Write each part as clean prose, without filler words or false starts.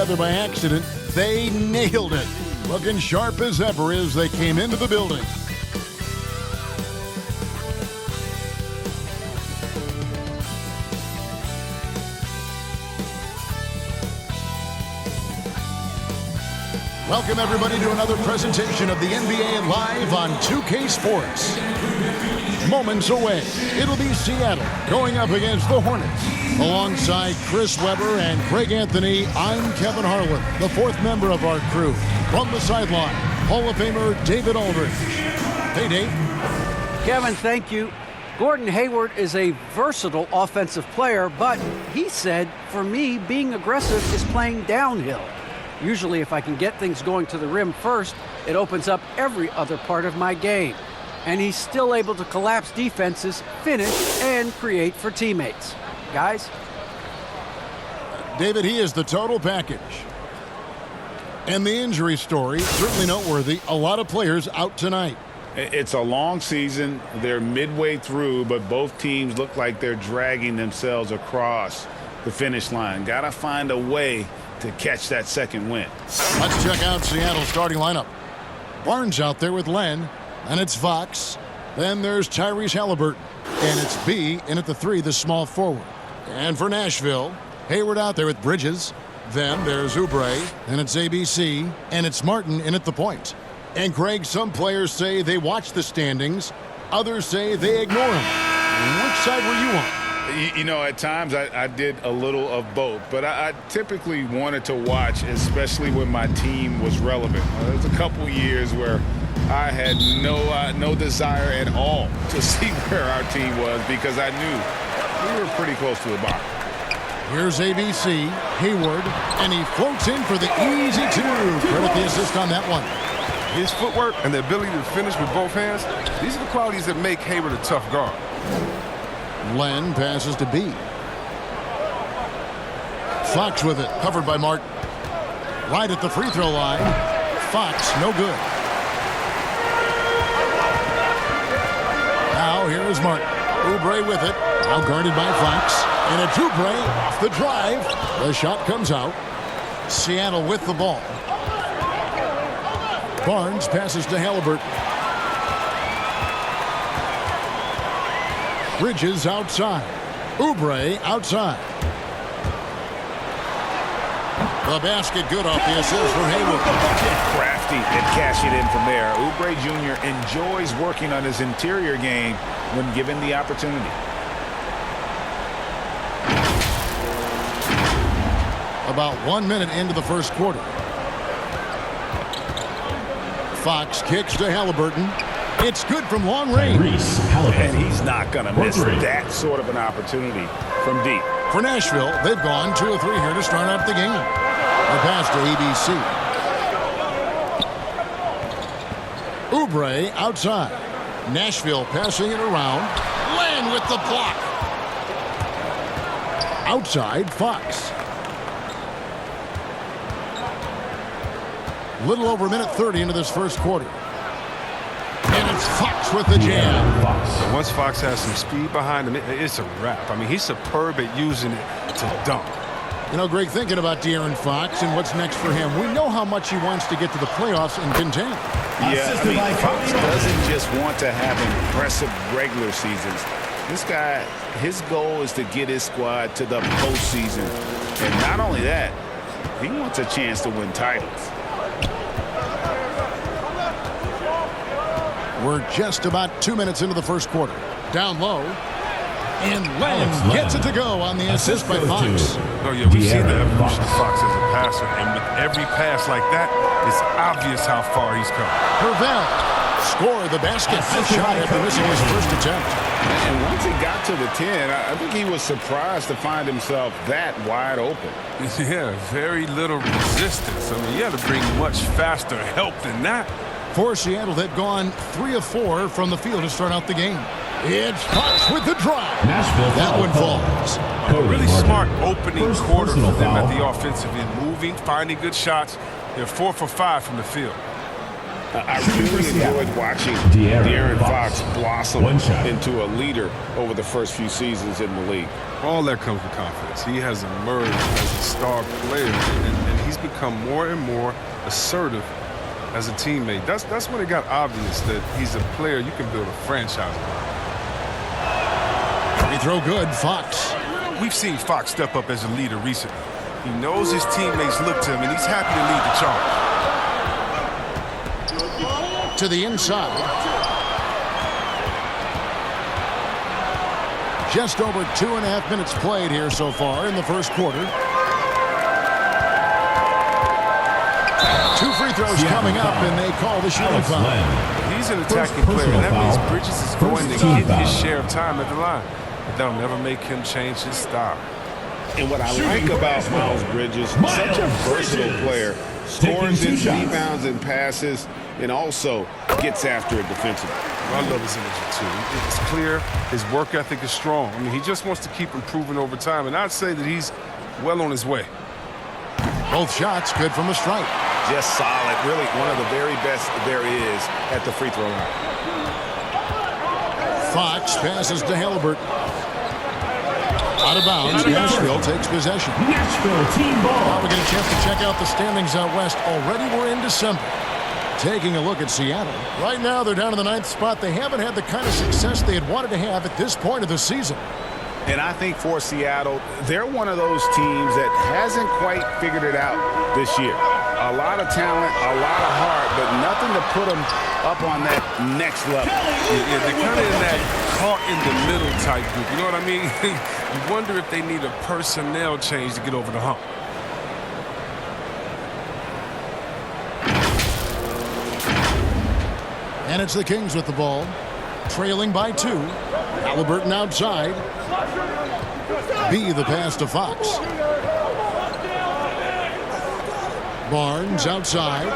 together by accident. They nailed it. Looking sharp as ever as they came into the building. Welcome, everybody, to another presentation of the NBA Live on 2K Sports. Moments away, it'll be Seattle going up against the Hornets. Alongside Chris Webber and Craig Anthony, I'm Kevin Harlan, the fourth member of our crew. From the sideline, Hall of Famer David Aldridge. Hey, Dave. Kevin, thank you. Gordon Hayward is a versatile offensive player, but he said, for me, being aggressive is playing downhill. Usually, if I can get things going to the rim first, it opens up every other part of my game. And he's still able to collapse defenses, finish, and create for teammates. Guys? David, he is the total package. And the injury story, certainly noteworthy. A lot of players out tonight. It's a long season. They're midway through, but both teams look like they're dragging themselves across the finish line. Got to find a way to catch that second win. Let's check out Seattle's starting lineup. Barnes out there with Len, and it's Fox. Then there's Tyrese Halliburton, and it's B in at the 3, the small forward. And for Nashville, Hayward out there with Bridges. Then there's Oubre, and it's ABC, and it's Martin in at the point. And Craig, some players say they watch the standings. Others say they ignore them. Which side were you on? You know, at times I did a little of both, but I typically wanted to watch, especially when my team was relevant. There's a couple years where I had no desire at all to see where our team was because I knew we were pretty close to the bottom. Here's ABC, Hayward, and he floats in for the easy 2. Credit the assist on that one. His footwork and the ability to finish with both hands, these are the qualities that make Hayward a tough guard. Len passes to B. Fox with it, covered by Martin. Right at the free throw line. Fox, no good. Now here is Martin. Oubre with it, now guarded by Fox. And it's Oubre off the drive. The shot comes out. Seattle with the ball. Barnes passes to Halliburton. Bridges outside. Oubre outside. The basket good off the assist from Hayward. Get crafty and cash it in from there. Oubre Jr. enjoys working on his interior game when given the opportunity. About 1 minute into the first quarter. Fox kicks to Halliburton. It's good from long range. And he's not going to miss that sort of an opportunity from deep. For Nashville, they've gone 2 of 3 here to start out the game. The pass to ABC. Oubre outside. Nashville passing it around. Len with the block. Outside, Fox. Little over a minute 30 into this first quarter. And it's Fox with the jam. Once Fox has some speed behind him, it's a wrap. I mean, he's superb at using it to dunk. You know, Greg, thinking about De'Aaron Fox and what's next for him, we know how much he wants to get to the playoffs and contend. Yeah, I mean, Fox doesn't just want to have impressive regular seasons. This guy, his goal is to get his squad to the postseason. And not only that, he wants a chance to win titles. We're just about 2 minutes into the first quarter. Down low. And Len gets it to go on the assist by Fox. Oh, yeah, we've seen the evolution of Fox as a passer. And with every pass like that, it's obvious how far he's come. Hervel score the basket. Shot after missing his first attempt. And once he got to the 10, I think he was surprised to find himself that wide open. Yeah, very little resistance. I mean, you had to bring much faster help than that. For Seattle, they've gone 3 of 4 from the field to start out the game. It's Fox with the drive. That one falls. A really smart opening quarter for them at the offensive end. Moving, finding good shots. They're 4 for 5 from the field. I really enjoyed watching De'Aaron Fox blossom into a leader over the first few seasons in the league. All that comes with confidence. He has emerged as a star player, and he's become more and more assertive as a teammate. That's when it got obvious that he's a player you can build a franchise around. Free throw good, Fox. We've seen Fox step up as a leader recently. He knows his teammates look to him, and he's happy to lead the charge. To the inside. Just over 2.5 minutes played here so far in the first quarter. 2 free throws coming up, and they call the shooting foul. He's an attacking player, and that means Bridges is going to get his share of time at the line. But that'll never make him change his style. And what I like about Miles Bridges, such a versatile player, scores and rebounds and passes, and also gets after it defensively. I love his energy, too. It's clear his work ethic is strong. I mean, he just wants to keep improving over time, and I'd say that he's well on his way. Both shots good from the stripe. Just solid. Really one of the very best there is at the free throw line. Fox passes to Halliburton. Out of bounds, Nashville takes possession. Nashville team ball. Now we get a chance to check out the standings out west. Already we're in December. Taking a look at Seattle. Right now they're down in the 9th spot. They haven't had the kind of success they had wanted to have at this point of the season. And I think for Seattle, they're one of those teams that hasn't quite figured it out this year. A lot of talent, a lot of heart, but nothing to put them up on that next level. Yeah, they're kind of in that caught in the middle type group. You know what I mean? You wonder if they need a personnel change to get over the hump. And it's the Kings with the ball. Trailing by 2. Halliburton outside. B the pass to Fox. Barnes outside.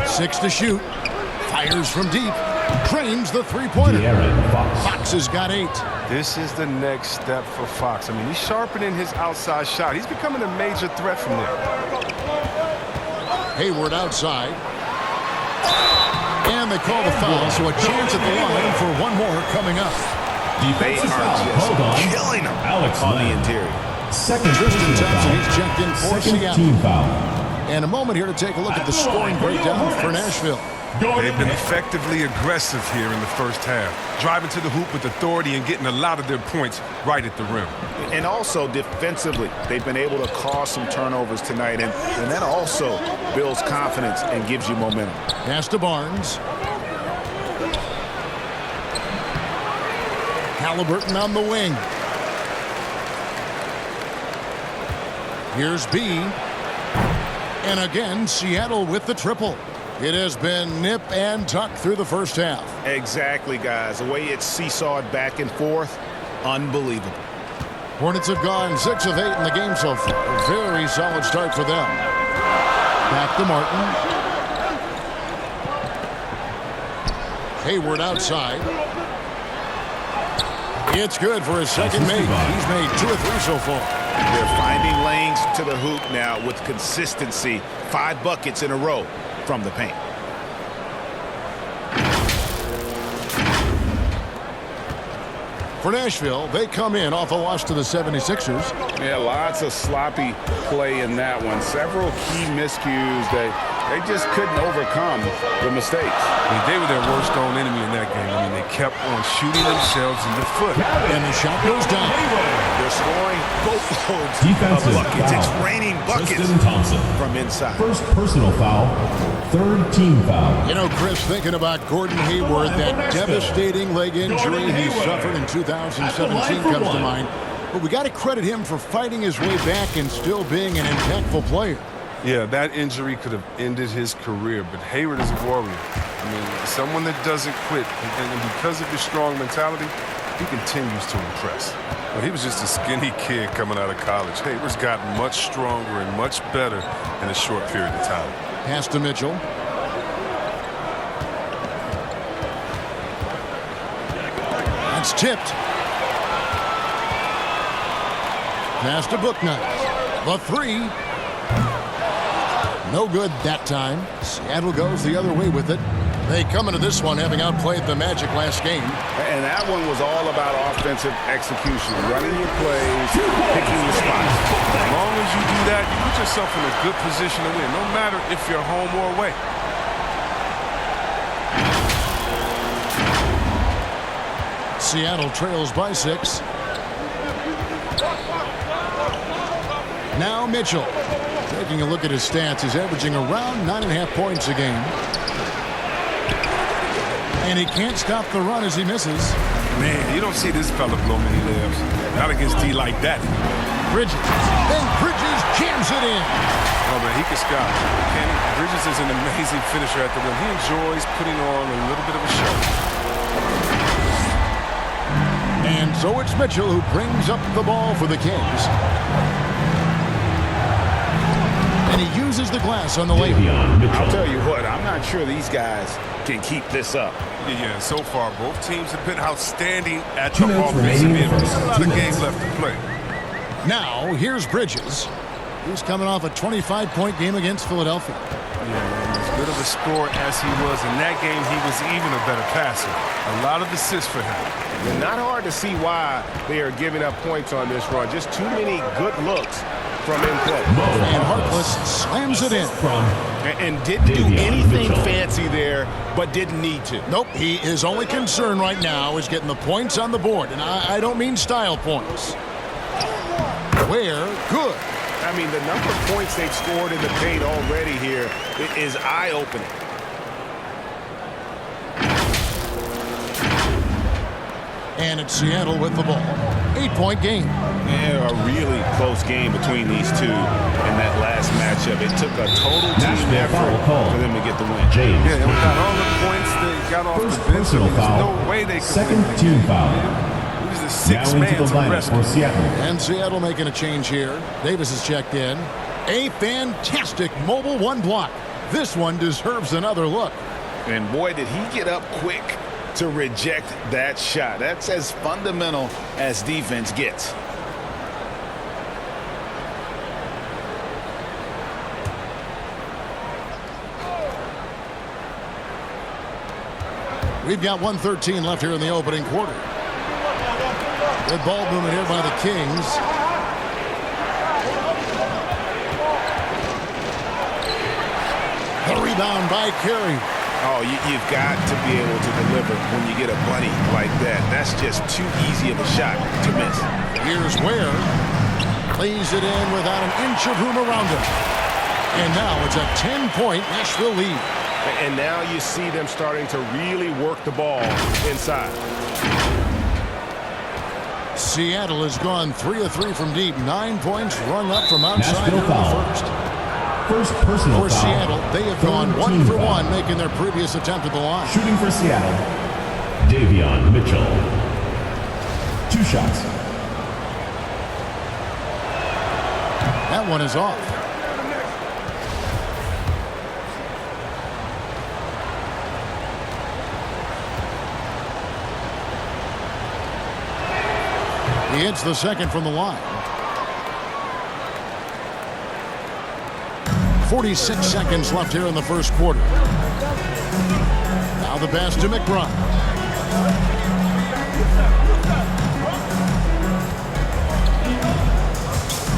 6 to shoot. Fires from deep. Cranes the three-pointer. Fox has got 8. This is the next step for Fox. I mean, he's sharpening his outside shot. He's becoming a major threat from there. Hayward outside. And they call the foul, so a chance at the line for one more coming up. They are just killing them on the interior. Second Tristan Thompson, he's checked in for Seattle. team foul. And a moment here to take a look at the scoring breakdown for Nashville. They've been effectively aggressive here in the first half, driving to the hoop with authority and getting a lot of their points right at the rim. And also defensively, they've been able to cause some turnovers tonight, and that also builds confidence and gives you momentum. Pass to Barnes. Halliburton on the wing. Here's B. And again, Seattle with the triple. It has been nip and tuck through the first half. Exactly, guys. The way it's seesawed back and forth, unbelievable. Hornets have gone 6 of 8 in the game so far. A very solid start for them. Back to Martin. Hayward outside. It's good for his second make. He's made 2 or 3 so far. They're finding lanes to the hoop now with consistency. 5 buckets in a row from the paint. For Nashville, they come in off a loss to the 76ers. Yeah, lots of sloppy play in that one. Several key miscues that they just couldn't overcome the mistakes. I mean, they were their worst own enemy in that game. I mean, they kept on shooting themselves in the foot. And the shot goes down. They're scoring boatloads Defensive of buckets. foul. It's raining buckets Tristan Thompson. from inside. First personal foul. Third team foul. You know, Chris, thinking about Gordon Hayward, that devastating leg injury he suffered in 2017 comes to mind. But we got to credit him for fighting his way back and still being an impactful player. Yeah, that injury could have ended his career, but Hayward is a warrior. I mean, someone that doesn't quit, and because of his strong mentality, he continues to impress. Well, he was just a skinny kid coming out of college. Hayward's gotten much stronger and much better in a short period of time. Pass to Mitchell. That's tipped. Pass to Booknight. The 3. No good that time. Seattle goes the other way with it. They come into this one having outplayed the Magic last game. And that one was all about offensive execution, running your plays, picking your spots. yourself in a good position to win, no matter if you're home or away. Seattle trails by 6. Now Mitchell. Taking a look at his stats, he's averaging around 9.5 points a game. And he can't stop the run as he misses. Man, you don't see this fella blow many layups. Not against D like that. Bridges. And Bridges jams it in. Oh, man, he can scout. Bridges is an amazing finisher at the rim. He enjoys putting on a little bit of a show. And so it's Mitchell who brings up the ball for the Kings. And he uses the glass on the layup. I'll tell you what, I'm not sure these guys can keep this up. Yeah, so far both teams have been outstanding at the offensive end. There's a lot of games left to play. Now, here's Bridges. He's coming off a 25-point game against Philadelphia. Yeah, man, as good of a scorer as he was in that game, he was even a better passer. A lot of assists for him. And not hard to see why they are giving up points on this run. Just too many good looks from in play. And Harkless slams it in. And didn't do anything fancy there, but didn't need to. Nope, his only concern right now is getting the points on the board. And I don't mean style points. Where? Good. I mean, the number of points they've scored in the paint already here is eye-opening. And it's Seattle with the ball. 8-point game. Yeah, a really close game between these two in that last matchup. It took a total team effort for them to get the win. Yeah, and without all the points they got off the bench, there's no way they could Second win. team foul. He was a Now six-man into the to lineup rescue. for Seattle. And Seattle making a change here. Davis is checked in. A fantastic mobile one block. This one deserves another look. And boy, did he get up quick to reject that shot. That's as fundamental as defense gets. We've got 1:13 left here in the opening quarter. Good ball movement here by the Kings. The rebound by Carey. Oh, you've got to be able to deliver when you get a buddy like that. That's just too easy of a shot to miss. Here's Ware. Plays it in without an inch of room around him. And now it's a 10-point Nashville lead. And now you see them starting to really work the ball inside. Seattle has gone 3 of 3 from deep. 9 points rung up from outside here in the first. First personal For foul. Seattle, they have gone Third 1 team for foul. 1, making their previous attempt at the line. Shooting for Seattle, Davion Mitchell. 2 shots. That one is off. He hits the second from the line. 46 seconds left here in the first quarter. Now the pass to McBride.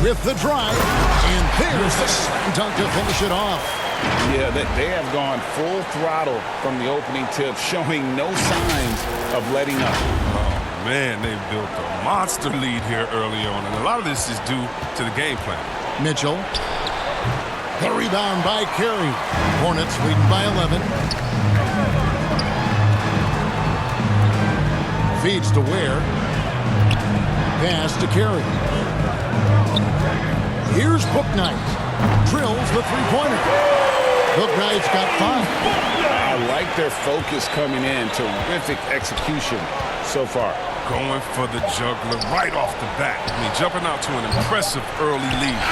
With the drive, and there's the slam dunk to finish it off. Yeah, they have gone full throttle from the opening tip, showing no signs of letting up. Oh, man, they built a monster lead here early on, and a lot of this is due to the game plan. Mitchell. The rebound by Carey. Hornets leading by 11. Feeds to Ware. Pass to Carey. Here's Bouknight. Drills the three-pointer. Bouknight's got 5. I like their focus coming in. Terrific execution so far. Going for the juggler right off the bat. I mean, jumping out to an impressive early lead.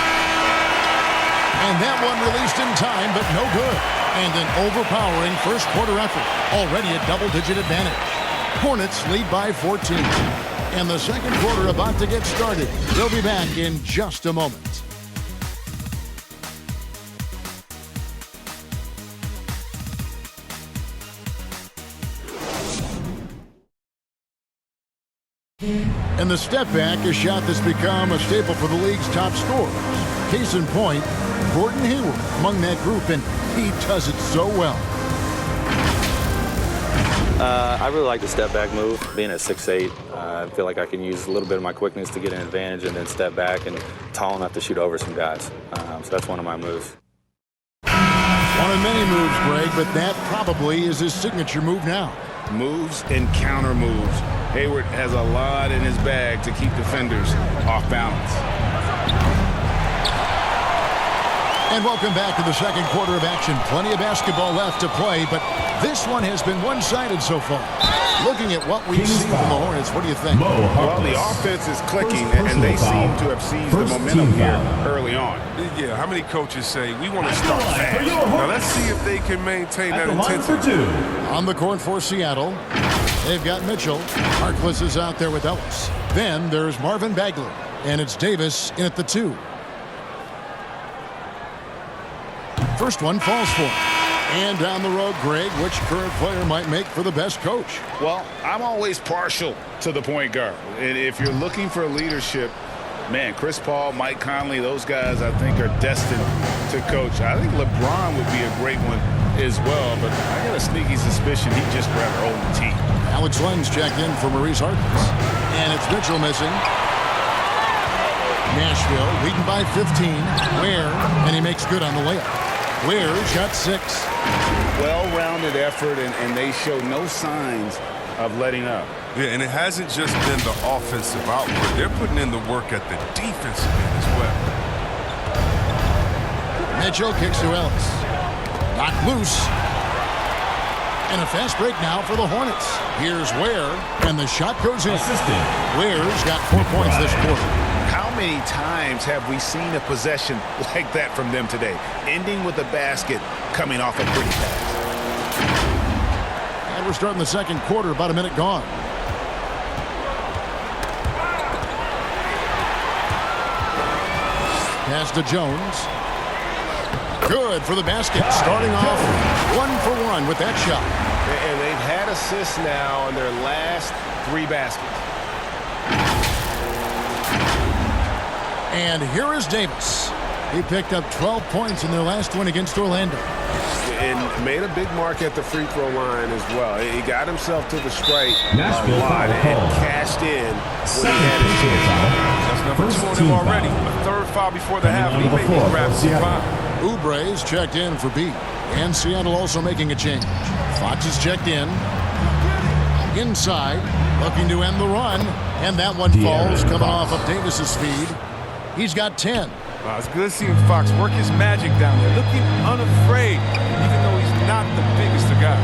And that one released in time, but no good. And an overpowering first quarter effort. Already a double-digit advantage. Hornets lead by 14. And the second quarter about to get started. We'll be back in just a moment. And the step back, a shot that's become a staple for the league's top scorers. Case in point, Gordon Hayward among that group, and he does it so well. I really like the step back move. Being at 6'8", I feel like I can use a little bit of my quickness to get an advantage and then step back and tall enough to shoot over some guys. So that's one of my moves. One of many moves, Greg, but that probably is his signature move now. Moves and counter moves. Hayward has a lot in his bag to keep defenders off balance. And welcome back to the second quarter of action. Plenty of basketball left to play, but this one has been one-sided so far. Looking at what we've seen from the Hornets, what do you think? Well, the offense is clicking, and they seem to have seized the momentum here early on. Yeah, how many coaches say, we want to start fast? Now, let's see if they can maintain that intensity. On the court for Seattle, they've got Mitchell. Harkless is out there with Ellis. Then there's Marvin Bagley, and it's Davis in at the 2. First one falls for him. And down the road, Greg, which current player might make for the best coach? Well, I'm always partial to the point guard. And if you're looking for leadership, man, Chris Paul, Mike Conley, those guys I think are destined to coach. I think LeBron would be a great one as well, but I got a sneaky suspicion he'd just rather own the team. Alex Len's checked in for Maurice Harkless. And it's Mitchell missing. Nashville leading by 15. Ware, and he makes good on the layup. Ware's got 6. Well-rounded effort, and they show no signs of letting up. Yeah, and it hasn't just been the offensive output. They're putting in the work at the defensive end as well. Mitchell kicks to Ellis. Knocked loose. And a fast break now for the Hornets. Here's Ware, and the shot goes in. Ware's got 4 points this quarter. How many times have we seen a possession like that from them today, ending with a basket coming off a pretty pass? And we're starting the second quarter, about a minute gone. Pass to Jones. Good for the basket. Starting off 1 for 1 with that shot. And they've had assists now on their last 3 baskets. And here is Davis. He picked up 12 points in their last win against Orlando. And made a big mark at the free throw line as well. He got himself to the strike a lot and cashed in when he had his chance. That's number 2 on him already. A third foul before the half. He made me grab some foul. Oubre's checked in for B. And Seattle also making a change. Fox is checked in. Inside, looking to end the run. And that one falls coming off of Davis's feed. He's got 10. It's good seeing Fox work his magic down there, looking unafraid, even though he's not the biggest of guys.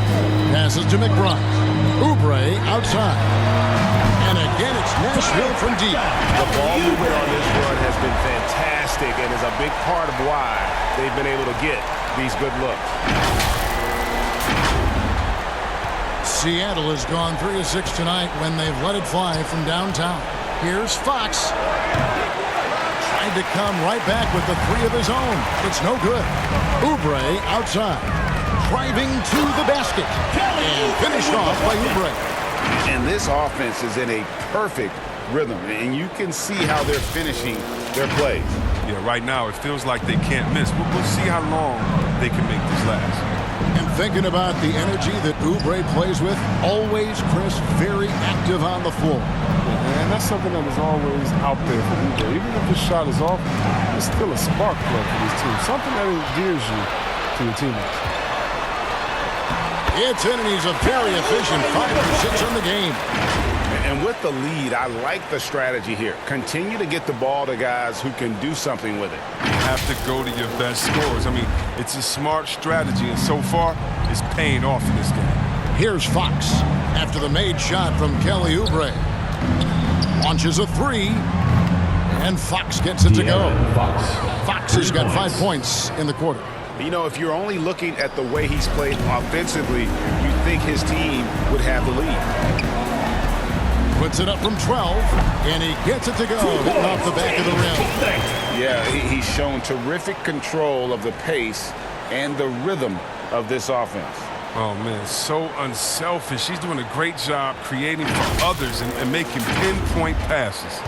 Passes to McBride. Oubre outside. And again, it's Nashville from deep. The ball movement on this run has been fantastic and is a big part of why they've been able to get these good looks. Seattle has gone 3 of 6 tonight when they've let it fly from downtown. Here's Fox. Trying to come right back with the 3 of his own. It's no good. Oubre outside. Driving to the basket. And finished off by Oubre. And this offense is in a perfect rhythm, and you can see how they're finishing their plays. Yeah, right now it feels like they can't miss. We'll see how long they can make this last. And thinking about the energy that Oubre plays with, always, Chris, very active on the floor. And that's something that is always out there for Oubre. Even if his shot is off, it's still a spark plug for this team. Something that endears you to your teammates. It's in, and he's a very efficient 5 for 6 on the game. And with the lead, I like the strategy here. Continue to get the ball to guys who can do something with it. You have to go to your best scorers. I mean, it's a smart strategy, and so far, it's paying off in this game. Here's Fox after the made shot from Kelly Oubre. Launches a 3, and Fox gets it to go. Fox has got 5 points in the quarter. You know, if you're only looking at the way he's played offensively, you think his team would have the lead. Puts it up from 12, and he gets it to go, hitting off the back of the rim. Yeah, he's shown terrific control of the pace and the rhythm of this offense. Oh, man, so unselfish. He's doing a great job creating for others and making pinpoint passes.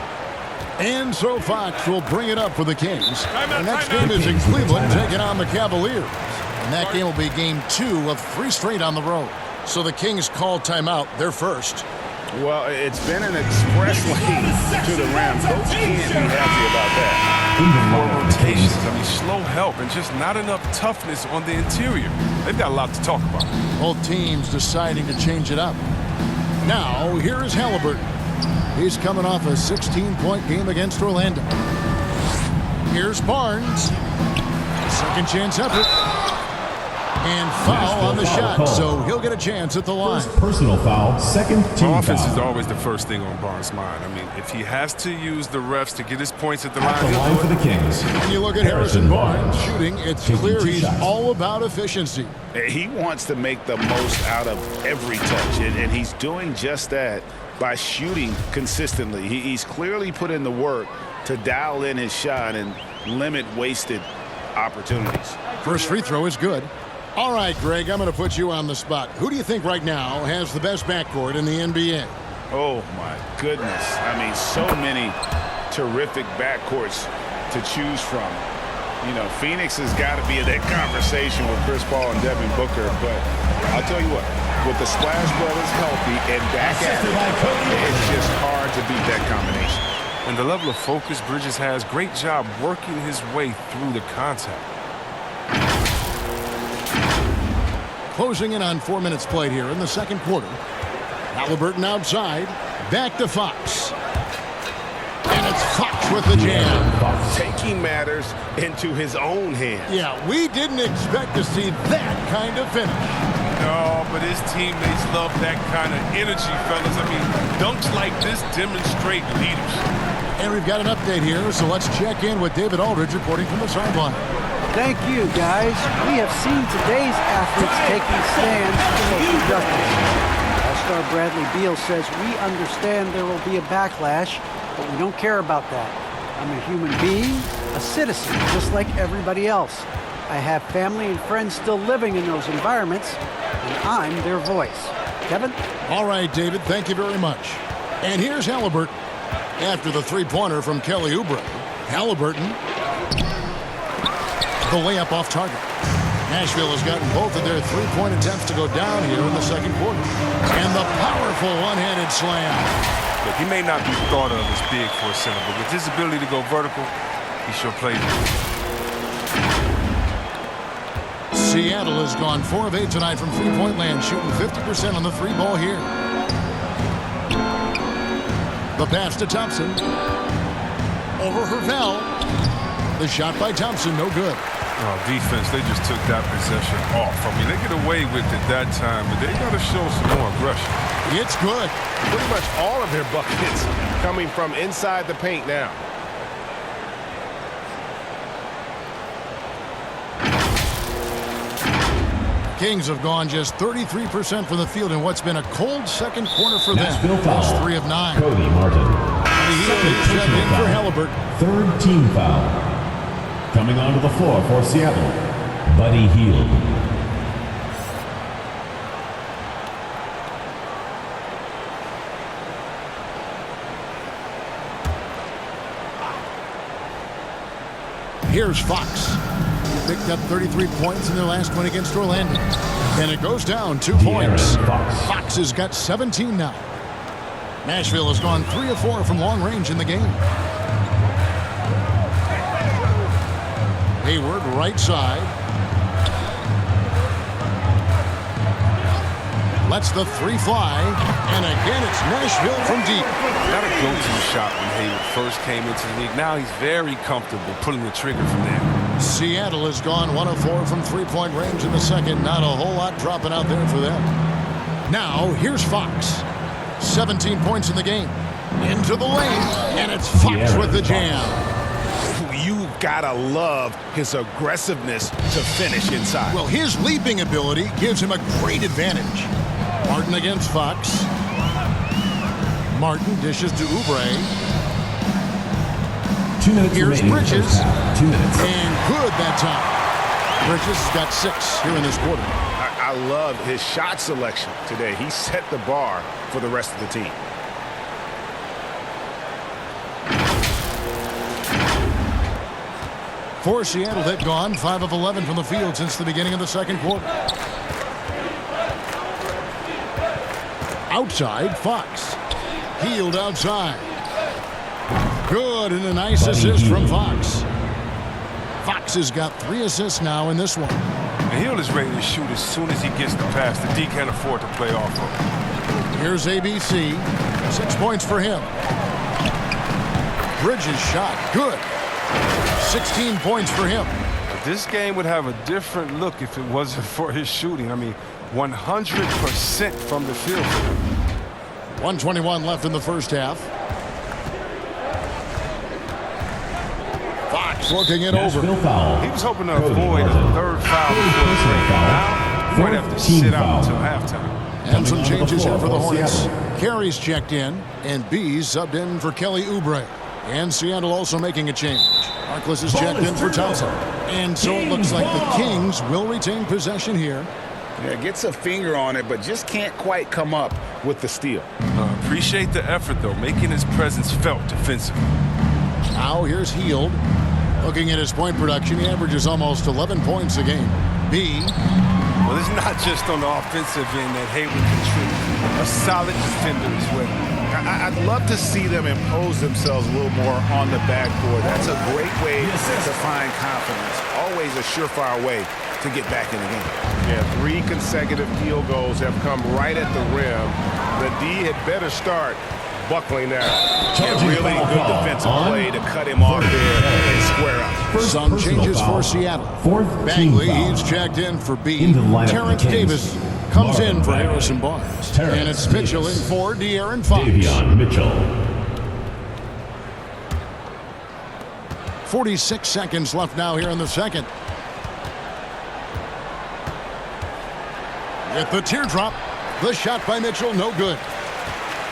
And so Fox will bring it up for the Kings. The next game is in Cleveland, taking on the Cavaliers. And that game will be game 2 of 3 straight on the road. So the Kings call timeout. They're first. Well, it's been an express lane to the rim. Coach can't be happy about that. More rotations, slow help, and just not enough toughness on the interior. They've got a lot to talk about. Both teams deciding to change it up. Now, here is Halliburton. He's coming off a 16-point game against Orlando. Here's Barnes. Second chance effort. And foul on the shot, so he'll get a chance at the line. First personal foul, second team Offense foul. is always the first thing on Barnes' mind. I mean, if he has to use the refs to get his points at the line, At the line for the Kings. When you look at Harrison Barnes shooting, it's clear he's all about efficiency. He wants to make the most out of every touch, and he's doing just that by shooting consistently. He's clearly put in the work to dial in his shot and limit wasted opportunities. First free throw is good. All right, Greg, I'm going to put you on the spot. Who do you think right now has the best backcourt in the NBA? Oh, my goodness. I mean, so many terrific backcourts to choose from. You know, Phoenix has got to be in that conversation with Chris Paul and Devin Booker. But I'll tell you what, with the Splash Brothers healthy and back at it, it's just hard to beat that combination. And the level of focus Bridges has, great job working his way through the contact. Closing in on 4 minutes played here in the second quarter. Halliburton outside. Back to Fox. And it's Fox with the jam. Taking matters into his own hands. Yeah, we didn't expect to see that kind of finish. No, but his teammates love that kind of energy, fellas. I mean, dunks like this demonstrate leadership. And we've got an update here, so let's check in with David Aldridge reporting from the sideline. Thank you, guys. We have seen today's athletes taking stands for social justice. All-star Bradley Beal says, we understand there will be a backlash, but we don't care about that. I'm a human being, a citizen, just like everybody else. I have family and friends still living in those environments, and I'm their voice. Kevin? All right, David, thank you very much. And here's Halliburton. After the three-pointer from Kelly Oubre, Halliburton, the layup off target. Nashville has gotten both of their three-point attempts to go down here in the second quarter. And the powerful one-handed slam. Look, he may not be thought of as big for a center, but with his ability to go vertical, he sure plays it. Seattle has gone 4 of 8 tonight from three-point land, shooting 50% on the three ball here. The pass to Thompson. Over Hervel. The shot by Thompson, no good. Oh, defense, they just took that possession off. I mean, they get away with it that time, but they got to show some more aggression. It's good. Pretty much all of their buckets coming from inside the paint now. Kings have gone just 33% from the field in what's been a cold second quarter for them. Nashville foul. That's 3 of 9. Cody Martin. He's checked in for Halliburton. Third team foul. Coming onto the floor for Seattle, Buddy Hield. Here's Fox. He picked up 33 points in their last one against Orlando. And it goes down 2 points. Fox has got 17 now. Nashville has gone 3 of 4 from long range in the game. Hayward, right side. Lets the three fly. And again, it's Nashville from deep. Not a go-to shot when Hayward first came into the league. Now he's very comfortable pulling the trigger from there. Seattle has gone 1 of 4 from three-point range in the second. Not a whole lot dropping out there for them. Now, here's Fox. 17 points in the game. Into the lane. And it's Fox with the jam. You gotta love his aggressiveness to finish inside. Well, his leaping ability gives him a great advantage. Martin against Fox. Martin dishes to Oubre. 2 minutes Here's remaining. Bridges. 2 minutes. And good that time. Bridges got 6 here in this quarter. I love his shot selection today. He set the bar for the rest of the team. For Seattle, they've gone 5 of 11 from the field since the beginning of the second quarter. Outside, Fox. Healed outside. Good, and a nice assist from Fox. Fox has got 3 assists now in this one. And Hill is ready to shoot as soon as he gets the pass. The D can't afford to play off of. Here's ABC. 6 points for him. Bridges shot. Good. 16 points for him. This game would have a different look if it wasn't for his shooting. I mean, 100% from the field. 1:21 left in the first half. Fox working it over. Foul. He was hoping to avoid a third foul before the break. Now, he might have to sit out until halftime. And some changes here for the Hornets. Carey's checked in, and B's subbed in for Kelly Oubre. And Seattle also making a change. Harkless is checked in for Townsend. And so it looks like the Kings will retain possession here. Yeah, gets a finger on it, but just can't quite come up with the steal. Appreciate the effort, though, making his presence felt defensively. Now here's Heald. Looking at his point production, he averages almost 11 points a game. B. Well, it's not just on the offensive end that Hayward contributes. A solid defender as well. I'd love to see them impose themselves a little more on the backboard. That's a great way to find confidence. Always a surefire way to get back in the game. Yeah, 3 consecutive field goals have come right at the rim. The D had better start buckling down. A really good defensive play to cut him off there and square up. Some changes for Seattle. Bagley, he's checked in for B. Terrence Davis comes in for Harrison Barnes. And it's Mitchell in for De'Aaron Fox. Davion Mitchell. 46 seconds left now here in the second. With the teardrop, the shot by Mitchell, no good.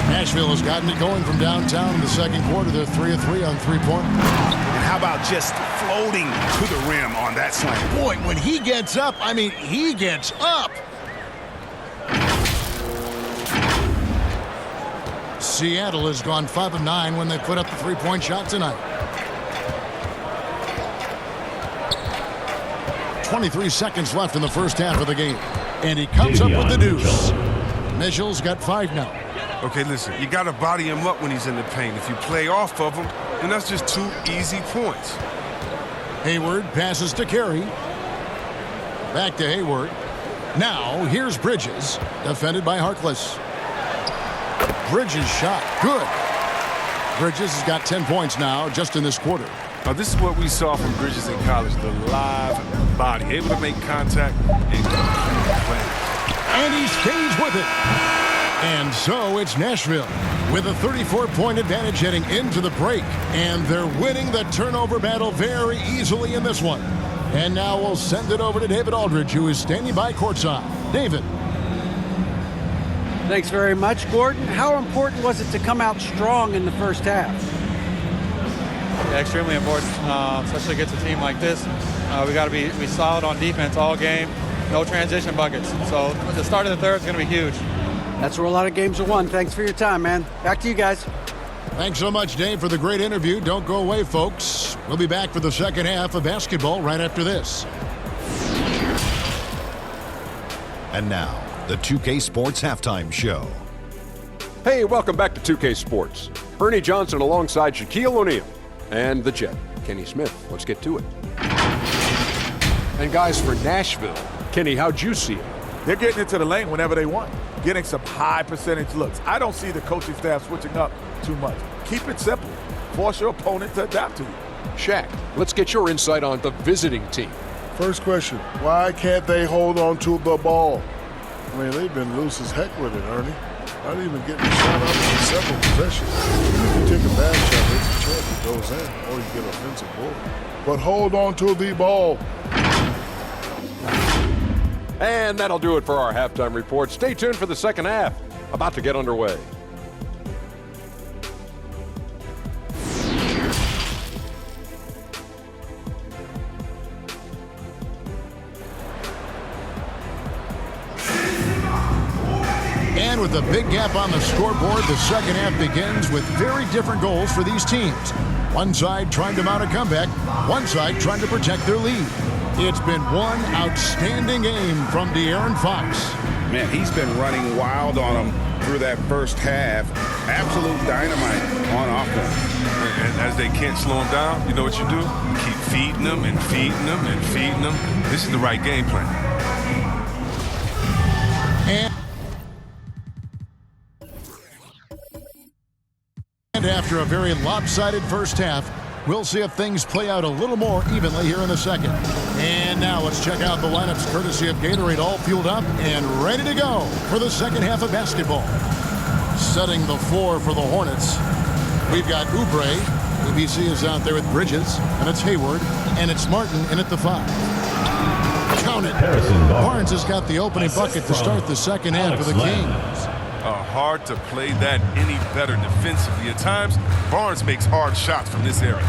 Nashville has gotten it going from downtown in the second quarter. They're 3 of 3 on three-point. And how about just floating to the rim on that slam? Boy, when he gets up, I mean, he gets up. Seattle has gone 5 of 9 when they put up the three-point shot tonight. 23 seconds left in the first half of the game. And he comes up with the deuce. Mitchell's got 5 now. Okay, listen, you got to body him up when he's in the paint. If you play off of him, then that's just 2 easy points. Hayward passes to Carey. Back to Hayward. Now, here's Bridges, defended by Harkless. Bridges shot, good. Bridges has got 10 points now just in this quarter. Now, this is what we saw from Bridges in college, the live body, able to make contact and complete play. And he stays with it. And so it's Nashville with a 34-point advantage heading into the break. And they're winning the turnover battle very easily in this one. And now we'll send it over to David Aldridge, who is standing by courtside. David. Thanks very much, Gordon. How important was it to come out strong in the first half? Yeah, extremely important, especially against a team like this. We got to be solid on defense all game. No transition buckets. So the start of the third is going to be huge. That's where a lot of games are won. Thanks for your time, man. Back to you guys. Thanks so much, Dave, for the great interview. Don't go away, folks. We'll be back for the second half of basketball right after this. And now, the 2K Sports Halftime Show. Hey, welcome back to 2K Sports. Ernie Johnson alongside Shaquille O'Neal and the Jet, Kenny Smith. Let's get to it. And guys, for Nashville, Kenny, how'd you see it? They're getting into the lane whenever they want, getting some high percentage looks. I don't see the coaching staff switching up too much. Keep it simple. Force your opponent to adapt to you. Shaq, let's get your insight on the visiting team. First question, why can't they hold on to the ball? I mean, they've been loose as heck with it, Ernie. Not even getting a shot up in several possessions. Even if you take a bad shot, there's a chance it goes in, or you get offensive board. But hold on to the ball. And that'll do it for our halftime report. Stay tuned for the second half, about to get underway. And with a big gap on the scoreboard, the second half begins with very different goals for these teams. One side trying to mount a comeback, one side trying to protect their lead. It's been one outstanding game from De'Aaron Fox. Man, he's been running wild on them through that first half. Absolute dynamite on offense. And as they can't slow him down, you know what you do? You keep feeding them and feeding them and feeding them. This is the right game plan. And after a very lopsided first half, we'll see if things play out a little more evenly here in the second. And now let's check out the lineups courtesy of Gatorade, all fueled up and ready to go for the second half of basketball. Setting the floor for the Hornets, we've got Oubre. ABC is out there with Bridges, and it's Hayward, and it's Martin in at the 5. Count it. Barnes has got the opening bucket to start the second half for the Kings. Hard to play that any better defensively. At times, Barnes makes hard shots from this area.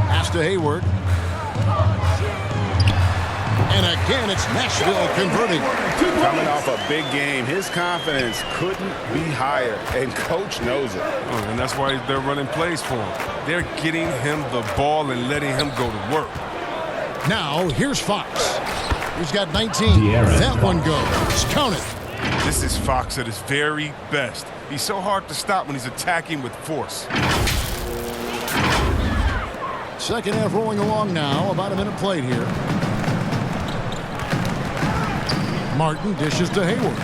Pass to Hayward. And again, it's Nashville converting. Coming off a big game, his confidence couldn't be higher, and Coach knows it. Oh, and that's why they're running plays for him. They're getting him the ball and letting him go to work. Now, here's Fox. He's got 19. That one goes. Count it. This is Fox at his very best. He's so hard to stop when he's attacking with force. Second half rolling along now. About a minute played here. Martin dishes to Hayward.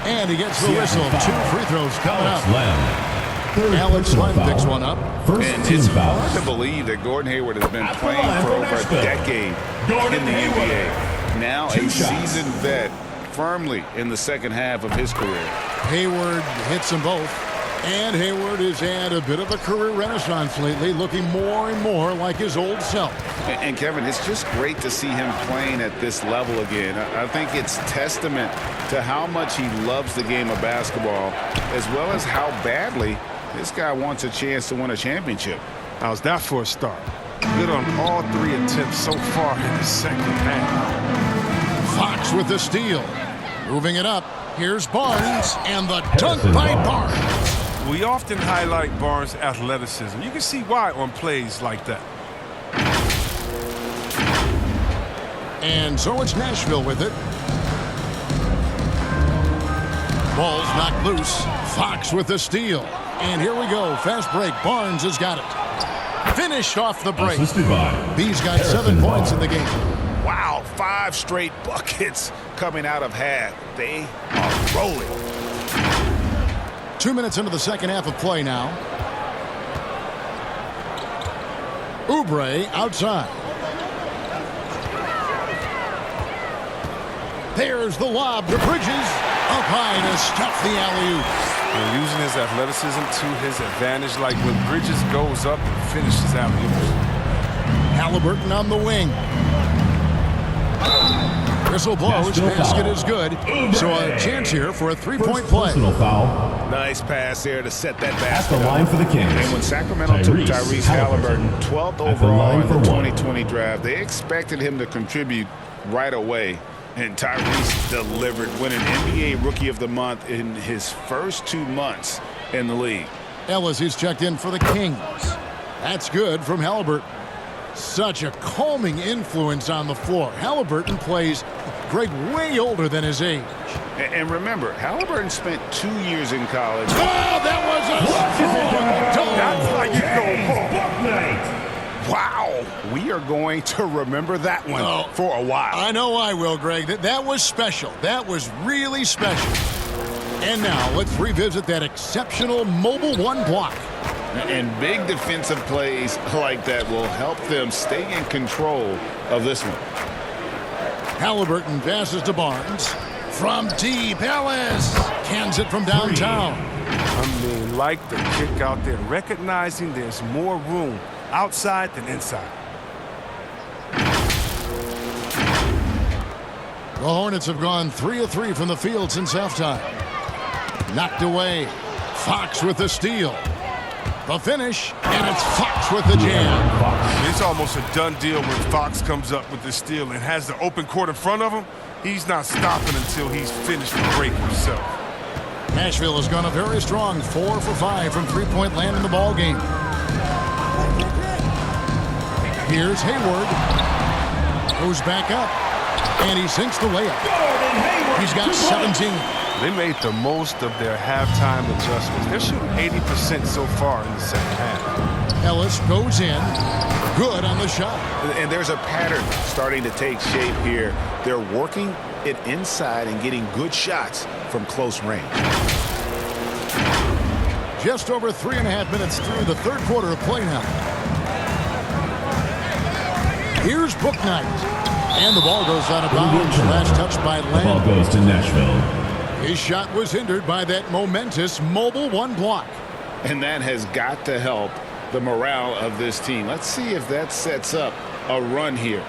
And he gets the whistle. 2 free throws coming up. Alex Lem picks one up. And it's hard to believe that Gordon Hayward has been playing for over a decade in the NBA. Now a seasoned vet firmly in the second half of his career. Hayward hits them both. And Hayward has had a bit of a career renaissance lately, looking more and more like his old self. And Kevin, it's just great to see him playing at this level again. I think it's testament to how much he loves the game of basketball, as well as how badly this guy wants a chance to win a championship. How's that for a start? Good on all 3 attempts so far in the second half. Fox with the steal. Moving it up. Here's Barnes, and the dunk by Barnes. We often highlight Barnes' athleticism. You can see why on plays like that. And so it's Nashville with it. Ball's knocked loose. Fox with the steal. And here we go. Fast break. Barnes has got it. Finished off the break. B's got 7 points in the game. Wow, 5 straight buckets coming out of half. They are rolling. 2 minutes into the second half of play now. Oubre outside. There's the lob to Bridges. Up high to stuff the alley-oop. And using his athleticism to his advantage, like when Bridges goes up and finishes alley-oops. Halliburton on the wing. Whistle blows. Basket is good. So a chance here for a 3-point play. Nice pass there to set that basket at the line for the Kings. And when Sacramento took Tyrese Halliburton, 12th overall in the 2020 draft, they expected him to contribute right away. And Tyrese delivered, winning NBA Rookie of the Month in his first 2 months in the league. Ellis, he's checked in for the Kings. That's good from Halliburton. Such a calming influence on the floor. Halliburton plays great, way older than his age. And remember, Halliburton spent 2 years in college. Oh, that was a That's like you go. Wow, we are going to remember that one for a while. I know I will, Greg. That was special. That was really special. And now let's revisit that exceptional mobile 1 block. And big defensive plays like that will help them stay in control of this one. Halliburton passes to Barnes. From deep, Ellis cans it from downtown. I mean, like the kick out there, recognizing there's more room outside than inside. The Hornets have gone 3 of 3 from the field since halftime. Knocked away. Fox with the steal. The finish, and it's Fox with the jam. It's almost a done deal when Fox comes up with the steal and has the open court in front of him. He's not stopping until he's finished the break himself. Nashville has gone a very strong 4 for 5 from three-point land in the ball game. Here's Hayward. Goes back up, and he sinks the layup. He's got 17. They made the most of their halftime adjustments. They're shooting 80% so far in the second half. Ellis goes in. Good on the shot. And there's a pattern starting to take shape here. They're working it inside and getting good shots from close range. Just over 3.5 minutes through the third quarter of play now. Here's Bouknight. And the ball goes out of bounds. Last touch by Len. The ball goes to Nashville. His shot was hindered by that momentous mobile one block. And that has got to help the morale of this team. Let's see if that sets up a run here.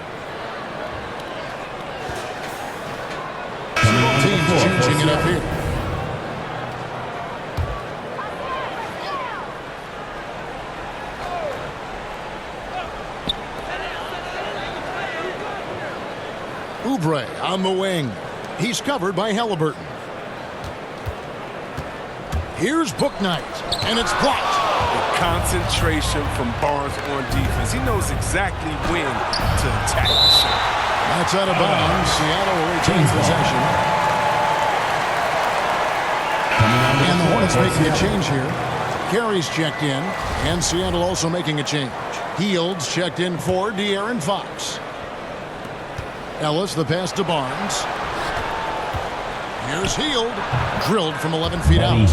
Teams changing it up here. Oubre on the wing. He's covered by Halliburton. Here's Bouknight, and it's blocked. The concentration from Barnes on defense. He knows exactly when to attack the shot. That's out of bounds. Seattle will retain possession. And the Hornets making a change here. Carey's checked in, and Seattle also making a change. Hields checked in for De'Aaron Fox. Ellis, the pass to Barnes. Here's Hield. Drilled from 11 feet out.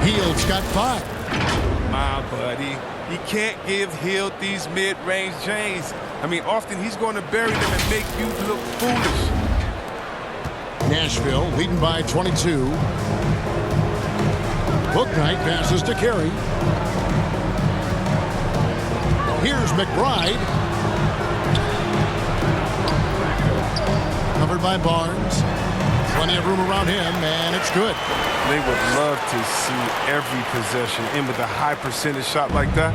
Hield's got 5. My buddy. You can't give Hield these mid-range jays. I mean, often he's going to bury them and make you look foolish. Nashville leading by 22. Bouknight passes to Carey. Here's McBride. Covered by Barnes. Plenty of room around him, and it's good. They would love to see every possession in with a high percentage shot like that.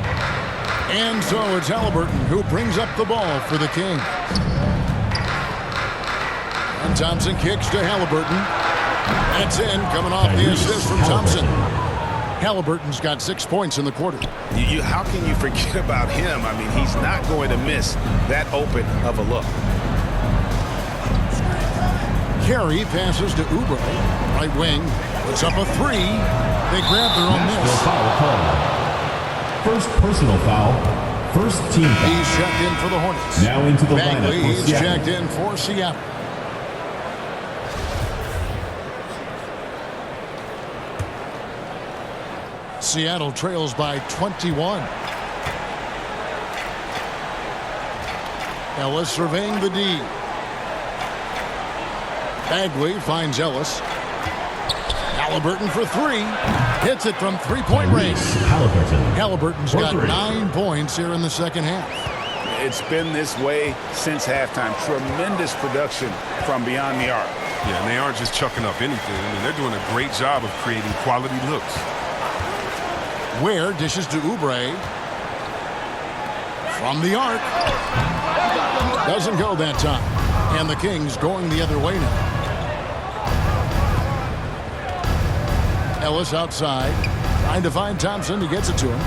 And so it's Halliburton who brings up the ball for the Kings. And Thompson kicks to Halliburton. That's in, coming off the assist from Thompson. Halliburton's got 6 points in the quarter. How can you forget about him? I mean, he's not going to miss that open of a look. Carey passes to Oubre. Right wing. Puts up a 3. They grab their own miss. First personal foul. First team foul. He's checked in for the Hornets. Now into the Bagley, lineup for he's Seattle. checked in for Seattle. Seattle trails by 21. Ellis surveying the D. Bagley finds Ellis. Halliburton for 3. Hits it from three-point range. Halliburton's got 9 points here in the second half. It's been this way since halftime. Tremendous production from beyond the arc. Yeah, and they aren't just chucking up anything. I mean, they're doing a great job of creating quality looks. Ware dishes to Oubre. From the arc. Doesn't go that time. And the Kings going the other way now. Ellis outside. Trying to find Thompson. He gets it to him.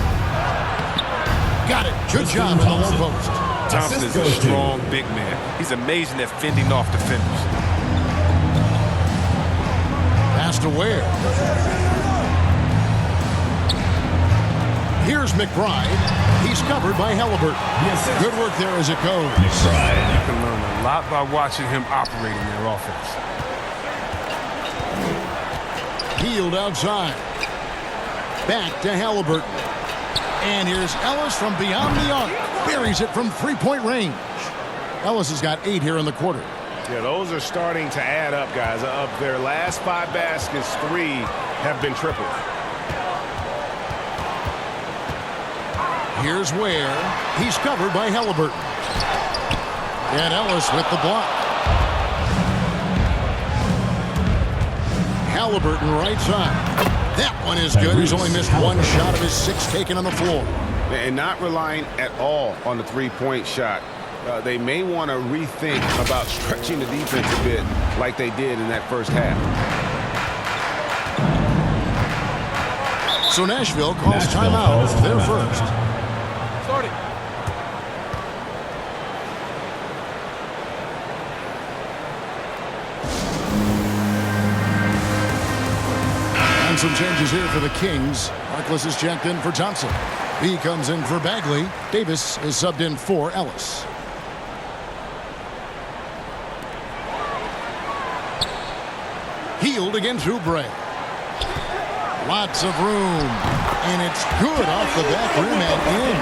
Got it. Good job in the low post. Thompson is a strong big man. He's amazing at fending off defenders. Pass to Ware. Here's McBride. He's covered by Halliburton. Good work there as it goes. You can learn a lot by watching him operate in their offense. Hield outside. Back to Halliburton. And here's Ellis from beyond the arc. Buries it from three-point range. Ellis has got 8 here in the quarter. Yeah, those are starting to add up, guys. Of their last 5 baskets, 3 have been tripled. Here's Ware. He's covered by Halliburton. And Ellis with the block. Halliburton right side. That one is good. He's only missed one shot of his 6 taken on the floor. And not relying at all on the three-point shot. They may want to rethink about stretching the defense a bit like they did in that first half. So Nashville calls timeout. They're first. Starting. And some changes here for the Kings. Harkless is checked in for Johnson. B comes in for Bagley. Davis is subbed in for Ellis. Healed against Oubre. Lots of room. And it's good off the back rim and in.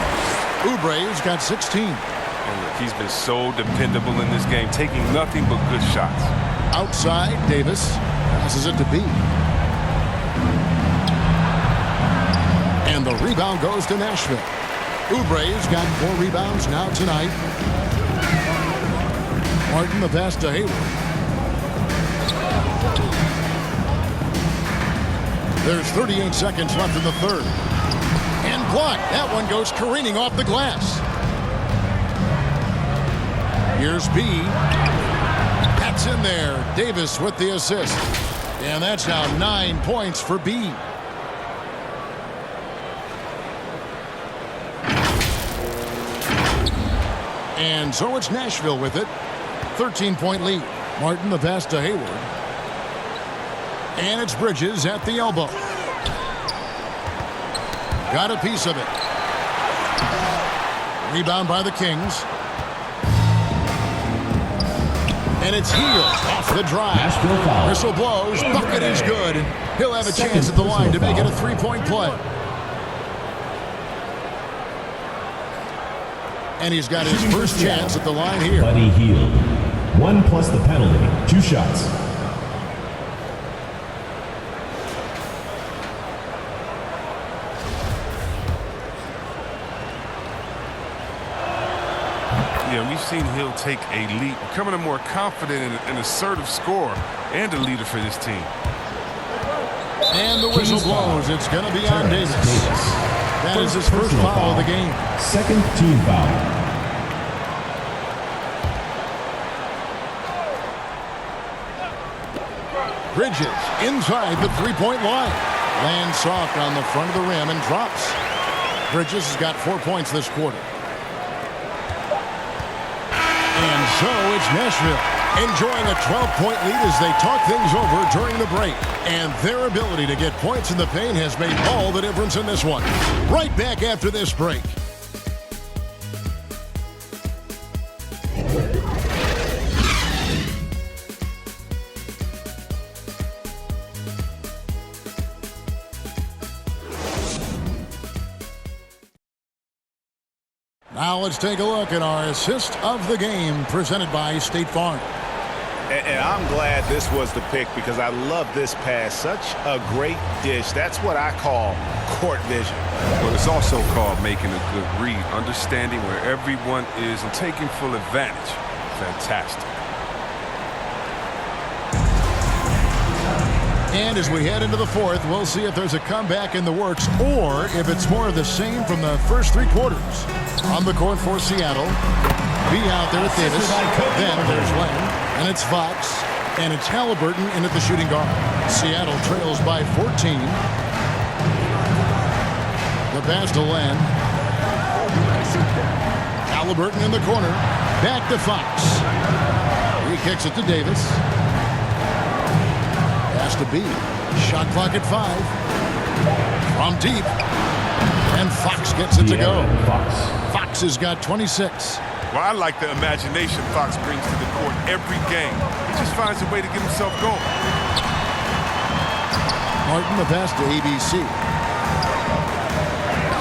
Oubre's got 16. And look, he's been so dependable in this game, taking nothing but good shots. Outside, Davis passes it to B. And the rebound goes to Nashville. Oubre's got 4 rebounds now tonight. Martin the pass to Hayward. There's 38 seconds left in the third. And blocked. That one goes careening off the glass. Here's B. That's in there. Davis with the assist. And that's now 9 points for B. And so it's Nashville with it. 13-point lead. Martin the pass to Hayward. And it's Bridges at the elbow. Got a piece of it. Rebound by the Kings. And it's Hield off the drive. Whistle blows. Bucket is good. He'll have a chance at the line to make it a 3-point play. And he's got his first chance at the line here. Buddy Hield. 1 plus the penalty. 2 shots. Yeah, we've seen Hill take a leap, becoming a more confident and assertive scorer and a leader for this team. And the whistle blows. It's going to be on Davis. That is his first foul of the game. Second team foul. Bridges inside the 3-point line. Lands soft on the front of the rim and drops. Bridges has got 4 points this quarter. And so it's Nashville enjoying a 12-point lead as they talk things over during the break. And their ability to get points in the paint has made all the difference in this one. Right back after this break. Now let's take a look at our assist of the game presented by State Farm. And I'm glad this was the pick because I love this pass. Such a great dish. That's what I call court vision. Well, it's also called making a good read, understanding where everyone is and taking full advantage. Fantastic. And as we head into the fourth, we'll see if there's a comeback in the works or if it's more of the same from the first 3 quarters. On the court for Seattle. B out there with Davis. Then there's Len. And it's Fox. And it's Halliburton in at the shooting guard. Seattle trails by 14. The pass to Len. Halliburton in the corner. Back to Fox. He kicks it to Davis. Pass to B. Shot clock at 5. From deep. And Fox gets it to go. Fox has got 26. Well, I like the imagination Fox brings to the court every game. He just finds a way to get himself going. Martin the pass to ABC.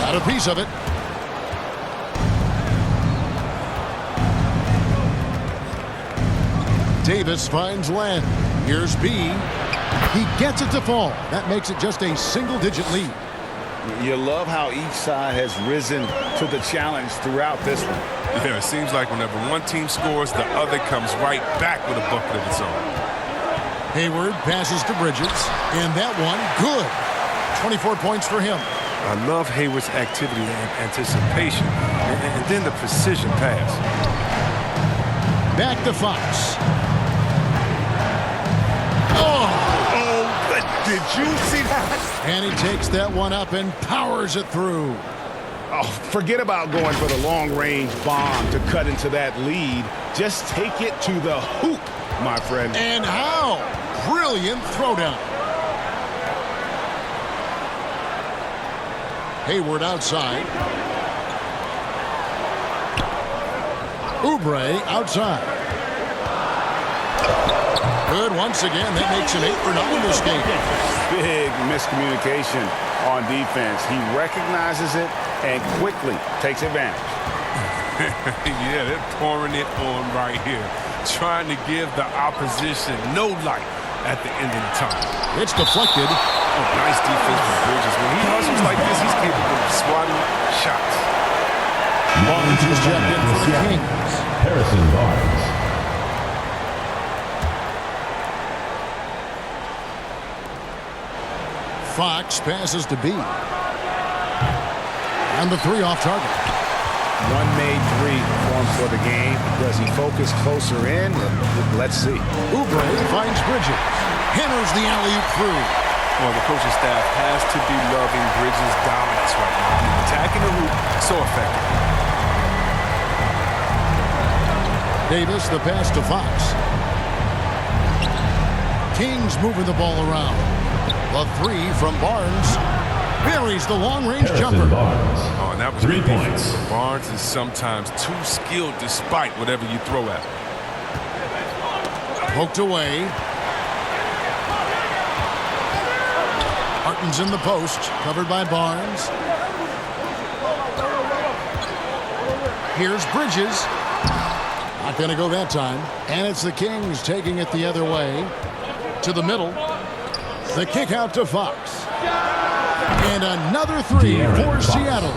Got a piece of it. Davis finds Len. Here's B. He gets it to fall. That makes it just a single-digit lead. You love how each side has risen to the challenge throughout this one. Yeah, it seems like whenever one team scores, the other comes right back with a bucket of its own. Hayward passes to Bridges, and that one good. 24 points for him. I love Hayward's activity and anticipation, and then the precision pass. Back to Fox. Did you see that? And he takes that one up and powers it through. Oh, forget about going for the long-range bomb to cut into that lead. Just take it to the hoop, my friend. And how? Brilliant throwdown. Hayward outside. Oubre outside. Good once again. That makes him 8 for 9 in this game. Big miscommunication on defense. He recognizes it and quickly takes advantage. Yeah, they're pouring it on right here, trying to give the opposition no light at the end of the time. It's deflected. Oh, nice defense from Bridges. When he hustles like this, he's capable of swatting shots. Barnes is checked in for the Kings. Harrison Barnes. Fox passes to B. And the 3 off target. One made 3 formed for the game. Does he focus closer in? Let's see. Oubre finds Bridges. Hammers the alley-oop through. Well, the coaching staff has to be loving Bridges' dominance right now. He's attacking the hoop so effective. Davis, the pass to Fox. Kings moving the ball around. The 3 from Barnes. Buries the long-range jumper. Barnes. Oh, and that was 3 points. Barnes is sometimes too skilled despite whatever you throw at him. Poked away. Harton's in the post, covered by Barnes. Here's Bridges. Not going to go that time. And it's the Kings taking it the other way. To the middle. The kick out to Fox. And another 3 for Seattle.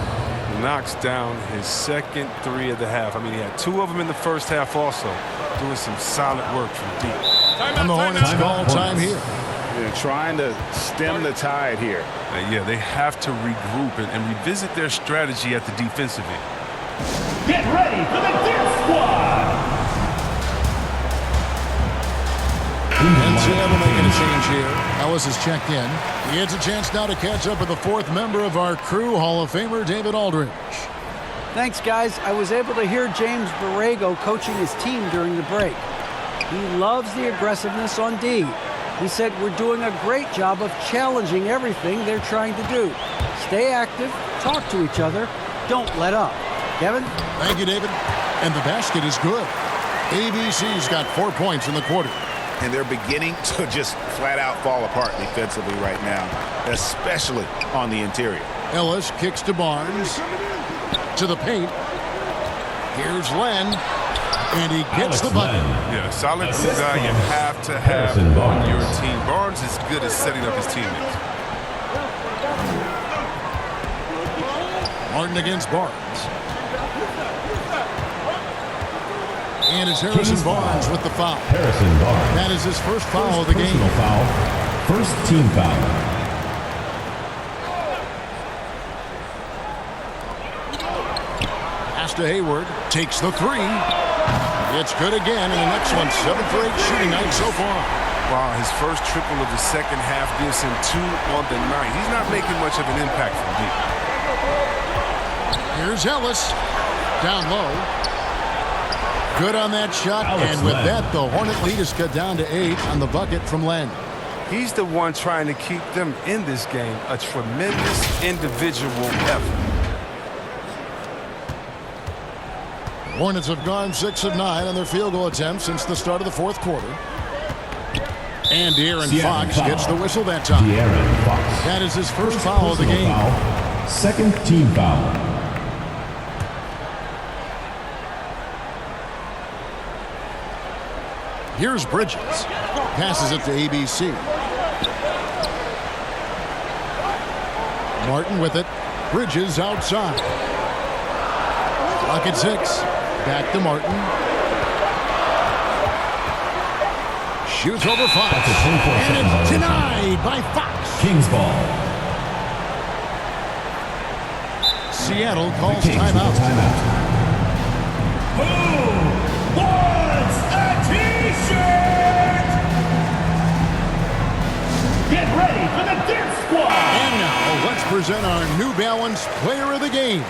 Knocks down his second 3 of the half. I mean, he had 2 of them in the first half also. Doing some solid work from deep. And the Hornets call time here. They're trying to stem the tide here. Yeah, they have to regroup and revisit their strategy at the defensive end. Get ready for the Death Squad! And Seattle making a change here. Ellis is checked in. He gets a chance now to catch up with the 4th member of our crew, Hall of Famer David Aldridge. Thanks, guys. I was able to hear James Borrego coaching his team during the break. He loves the aggressiveness on D. He said we're doing a great job of challenging everything they're trying to do. Stay active, talk to each other, don't let up. Kevin? Thank you, David. And the basket is good. ABC's got 4 points in the quarter. And they're beginning to just flat out fall apart defensively right now, especially on the interior. Ellis kicks to Barnes. To the paint. Here's Len. And he gets the bucket. Yeah, solid guy you have to have on your team. Barnes is good at setting up his teammates. Martin against Barnes. And it's Harrison Barnes with the foul. Harrison Barnes. That is his first foul of the game. Foul. First team foul. Pass to Hayward. Takes the 3. It's good again. And the next one, 7 for 8 shooting night so far. Wow, his first triple of the second half gives him 2 on the night. He's not making much of an impact from deep. Here's Ellis. Down low. Good on that shot, and with that, the Hornet lead is cut down to 8 on the bucket from Len. He's the one trying to keep them in this game. A tremendous individual effort. Hornets have gone 6 of 9 on their field goal attempts since the start of the 4th quarter. And De'Aaron Fox gets the whistle that time. De'Aaron Fox. That is his first foul of the game. Foul. Second team foul. Here's Bridges. Passes it to ABC. Martin with it. Bridges outside. Clock at 6. Back to Martin. Shoots over Fox. And it's denied by Fox. Kings ball. Seattle calls timeout. Who wants a t-shirt? Get ready for the Dirt Squad. And now let's present our New Balance Player of the Game,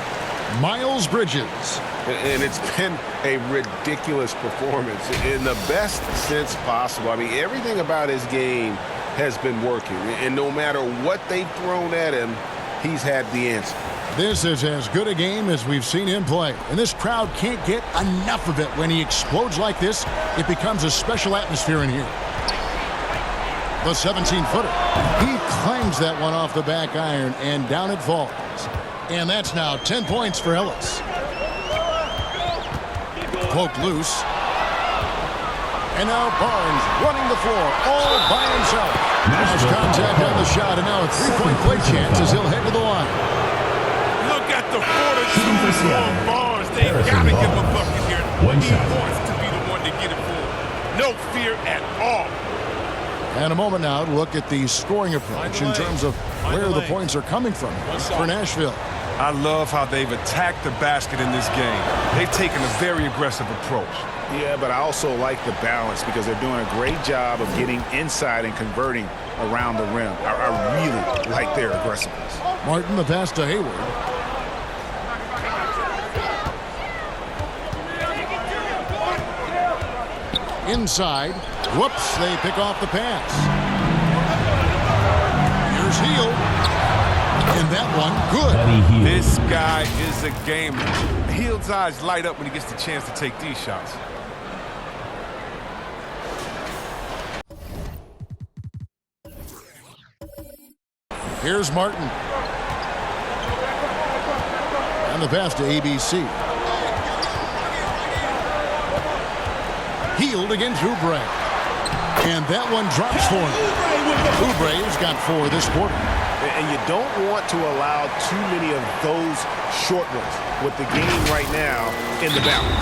Miles Bridges. And it's been a ridiculous performance in the best sense possible. I mean, everything about his game has been working. And no matter what they've thrown at him, he's had the answer. This is as good a game as we've seen him play. And this crowd can't get enough of it. When he explodes like this, it becomes a special atmosphere in here. The 17-footer. He clangs that one off the back iron, and down it falls. And that's now 10 points for Ellis. Poked loose. And now Barnes running the floor all by himself. Lost contact on the shot, and now a three-point play chance as he'll head to the line. Look at the fortitude on Barnes. They got to give him a bucket here. He wants to be the one to get it for him. No fear at all. And a moment now to look at the scoring approach in terms of where the points are coming from for Nashville. I love how they've attacked the basket in this game. They've taken a very aggressive approach. Yeah, but I also like the balance because they're doing a great job of getting inside and converting around the rim. I really like their aggressiveness. Martin, the pass to Hayward. Inside. Whoops, they pick off the pass. Here's Hield. And that one, good. This guy is a gamer. Hield's eyes light up when he gets the chance to take these shots. Here's Martin. And the pass to ABC. Hield against Oubre. And that one drops for him. Oubre's got 4 this quarter. And you don't want to allow too many of those short ones with the game right now in the balance.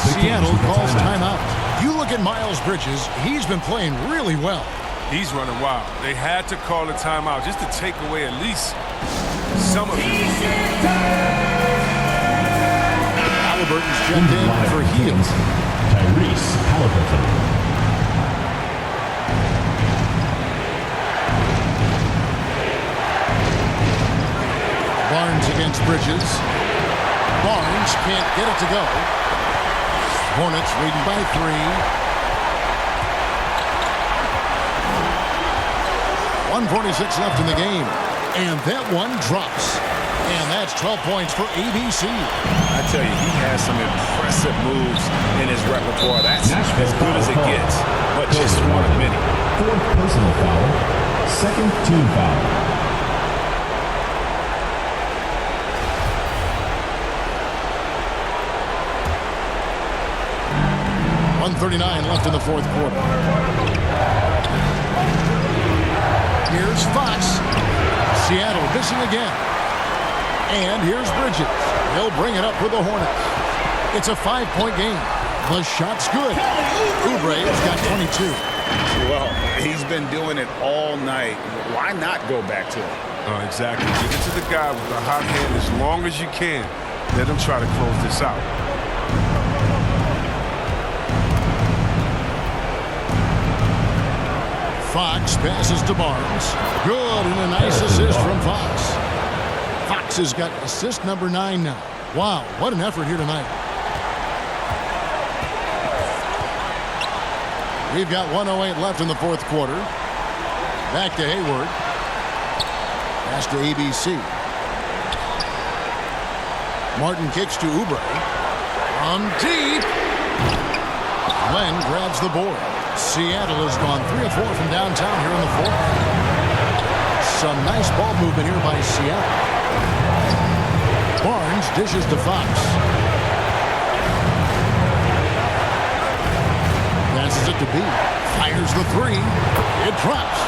Seattle calls timeout. You look at Miles Bridges, he's been playing really well. He's running wild. They had to call a timeout just to take away at least some of it. Halliburton's jumped in for Hield. Tyrese Halliburton. Barnes against Bridges. Barnes can't get it to go. Hornets leading by 3. 1:46 left in the game. And that one drops. And that's 12 points for ABC. I tell you, he has some impressive moves in his repertoire. That's as good as it gets, but just one of many. 4th personal foul. 2nd team foul. 1:39 left in the 4th quarter. Here's Fox. Seattle missing again. And here's Bridges. He'll bring it up for the Hornets. It's a 5-point game. The shot's good. Oubre's got 22. Well, he's been doing it all night. Why not go back to him? Exactly. Give it to the guy with the hot hand as long as you can. Let him try to close this out. Fox passes to Barnes. Good, and a nice assist from Fox. Fox has got assist number 9 now. Wow, what an effort here tonight. We've got 1:08 left in the 4th quarter. Back to Hayward. Pass to ABC. Martin kicks to Oubre. From deep. Len grabs the board. Seattle has gone 3 of 4 from downtown here in the 4th. Some nice ball movement here by Seattle. Barnes dishes to Fox. Passes it to B. Fires the 3. It drops.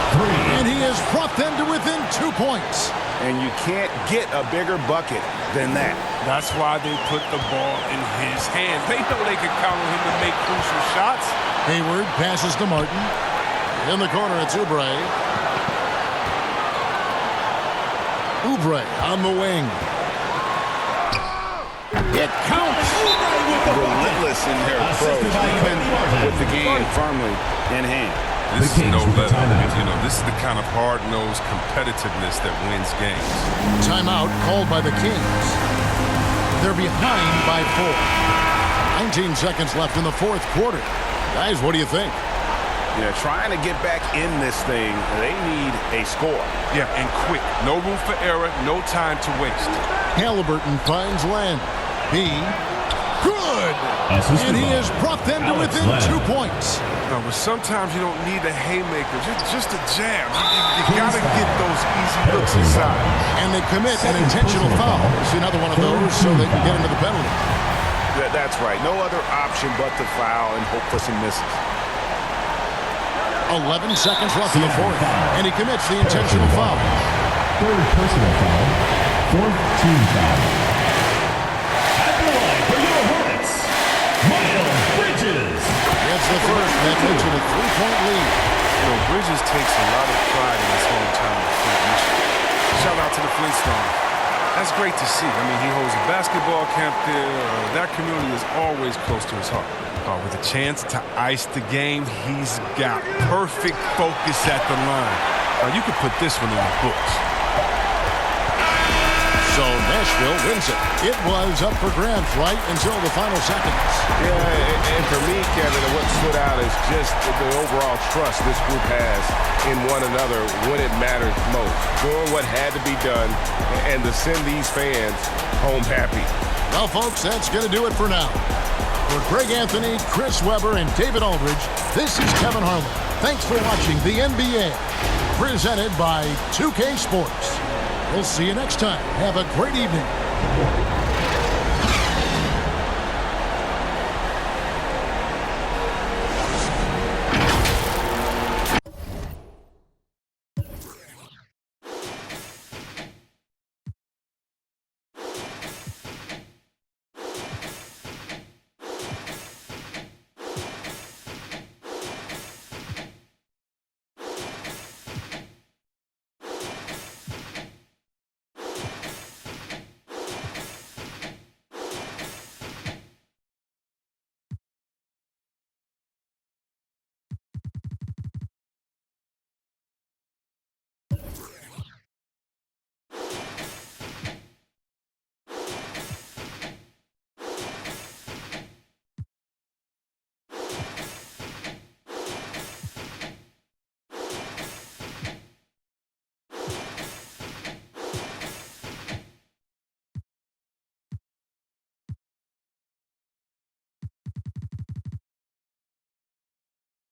And he has brought them to within 2 points. And you can't get a bigger bucket than that. That's why they put the ball in his hands. They know they can count on him to make crucial shots. Hayward passes to Martin. In the corner, it's Oubre. Oubre on the wing. It counts. Relentless in their approach, even with the game firmly in hand. This is no let up. You know, this is the kind of hard-nosed competitiveness that wins games. Timeout called by the Kings. They're behind by 4. 19 seconds left in the fourth quarter. Guys, what do you think? Yeah, trying to get back in this thing, they need a score. Yeah, and quick. No room for error, no time to waste. Halliburton finds Len. B. Good! And he has brought them to within 2 points. No, but sometimes you don't need a haymaker, just a jab. You got to get those easy looks inside. And they commit an intentional foul. See another one of those so they can get into the penalty. That's right. No other option but to foul and hope for some misses. 11 seconds left in the fourth, and he commits the intentional foul. Third personal foul. Fourth team foul. At the line for your Hornets, Miles Bridges. That's the first. That makes it a 3-point lead. You know, Bridges takes a lot of pride in his hometown of Flint, Michigan. Shout out to the Flintstones. That's great to see. I mean, he holds a basketball camp there. That community is always close to his heart. With a chance to ice the game, he's got perfect focus at the line. You could put this one in the books. So Nashville wins it. It was up for grabs right until the final seconds. Yeah, and for me, Kevin, what stood out is just the overall trust this group has in one another when it matters most. Doing what had to be done and to send these fans home happy. Well, folks, that's going to do it for now. For Greg Anthony, Chris Webber, and David Aldridge, this is Kevin Harlan. Thanks for watching the NBA, presented by 2K Sports. We'll see you next time. Have a great evening.